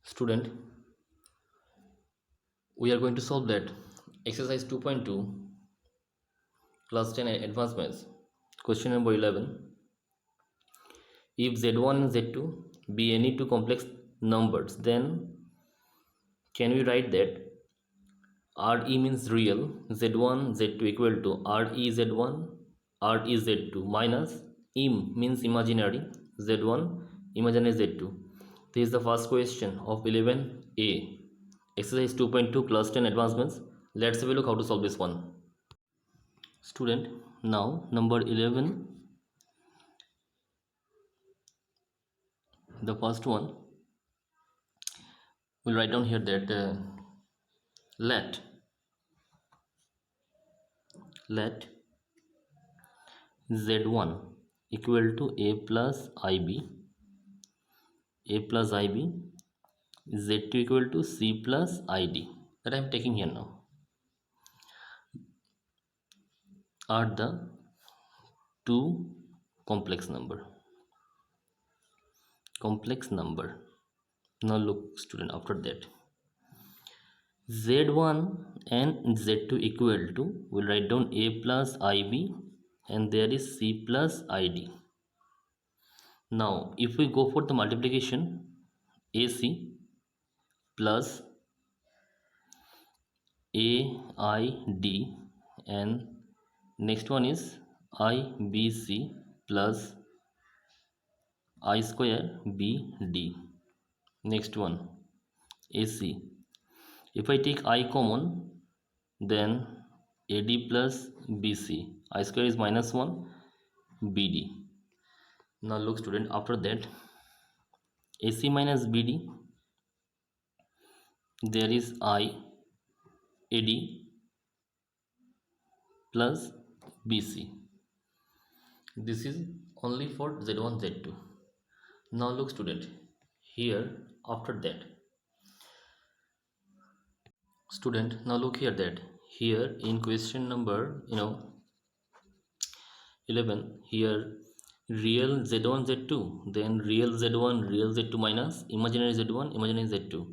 Student, we are going to solve that exercise 2.2 class 10 advancements. Question number 11. If z1 and z2 be any two complex numbers, then can we write that re means real, z1 z2 equal to re z1 re z2 minus im means imaginary, z1 imaginary z2. This is the first question of 11a. Exercise 2.2 class 10 advancements. Let's have a look how to solve this one. Student, now number 11, the first one, we'll write down here that let z1 equal to a plus ib, z2 equal to c plus id, that I'm taking here now, are the two complex number. Now look student, after that z1 and z2 equal to, we'll write down a plus ib and there is c plus id. Now if we go for the multiplication, ac plus aid and next one is ibc plus I square bd. Next one ac, if I take I common, then ad plus bc, I square is minus 1 bd. Now look student, after that ac minus bd, there is I ad plus bc. This is only for z1 z2. Now look student, here after that student, now look here that here in question number 11, here real z1 z2, then real z1 real z2 minus imaginary z1 imaginary z2,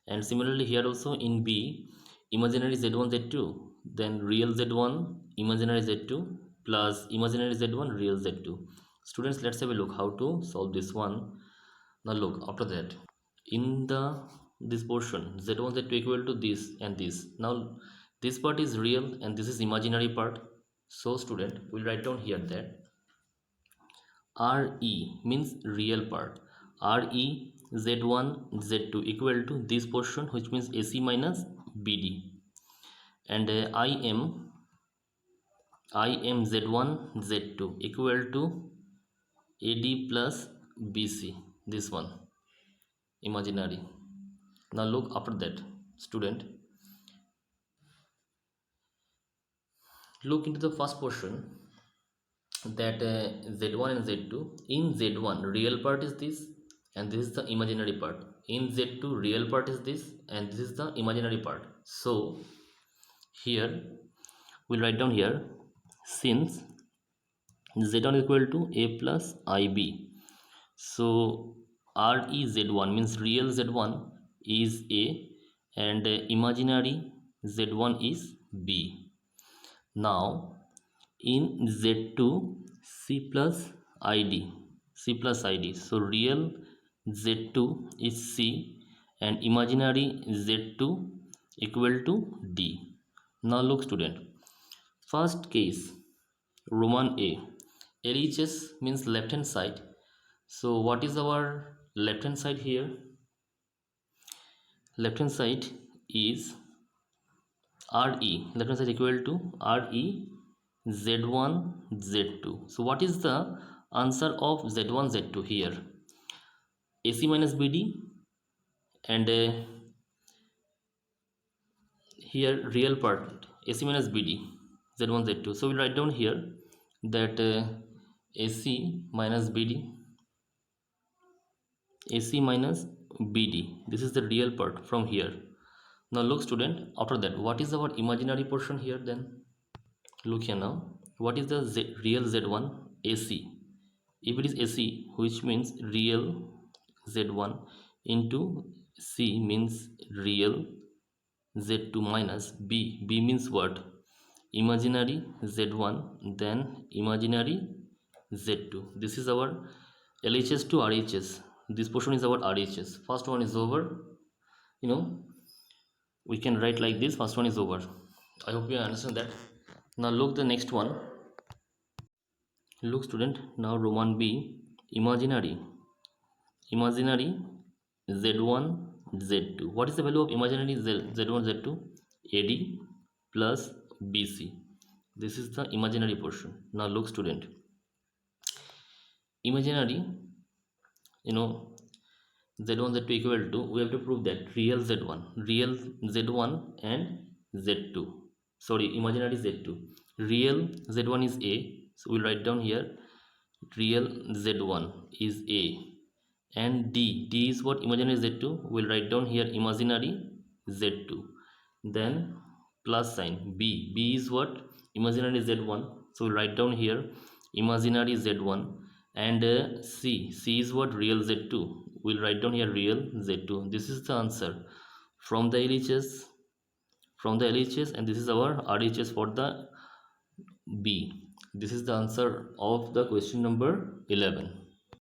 and similarly here also in b imaginary z1 z2, then real z1 imaginary z2 plus imaginary z1 real z2. Students, let's have a look how to solve this one. Now look, after that in the this portion z1 z2 equal to this and this, now this part is real and this is imaginary part. So student, we'll write down here that re means real part, re z1 z2 equal to this portion which means ac minus bd, and im z1 z2 equal to ad plus bc, this one imaginary. Now look after that student, look into the first portion that z1 and z2. In z1 real part is this and this is the imaginary part, in z2 real part is this and this is the imaginary part. So here we'll write down here, since z1 is equal to a plus ib, so re z1 means real z1 is a and imaginary z1 is b. Now in z2 c plus id, so real z2 is c and imaginary z2 equal to d. Now look student, first case roman a, LHS means left hand side. So what is our left hand side here? Left hand side is re, left hand side equal to re z1 z2. So what is the answer of z1 z2 here? ac minus bd and here real part ac minus bd z1 z2. So we'll write down here that ac minus bd, ac minus bd, this is the real part from here. Now look student, after that what is our imaginary portion here? Then look here now, what is the real z1? ac. If it is ac, which means real z1 into C means real, z2 minus b means what? Imaginary z1, then imaginary z2. This is our LHS to RHS. This portion is our RHS. First one is over. You know, we can write like this. First one is over. I hope you understand that. Now look the next one. Look student, now Roman B, imaginary z1 z2. What is the value of imaginary z1 z2? AD plus BC. This is the imaginary portion. Now look student, imaginary, you know, z1 z2 equal to, we have to prove that real z1 and z2, sorry, imaginary z2. Real z1 is A, so we'll write down here real z1 is A, and d is what? Imaginary z2. We'll write down here imaginary z2. Then plus sign b is what? Imaginary z1, so we'll write down here imaginary z1. And c is what? Real z2. We'll write down here real z2. This is the answer from the LHS, and this is our RHS for the B. This is the answer of the question number 11.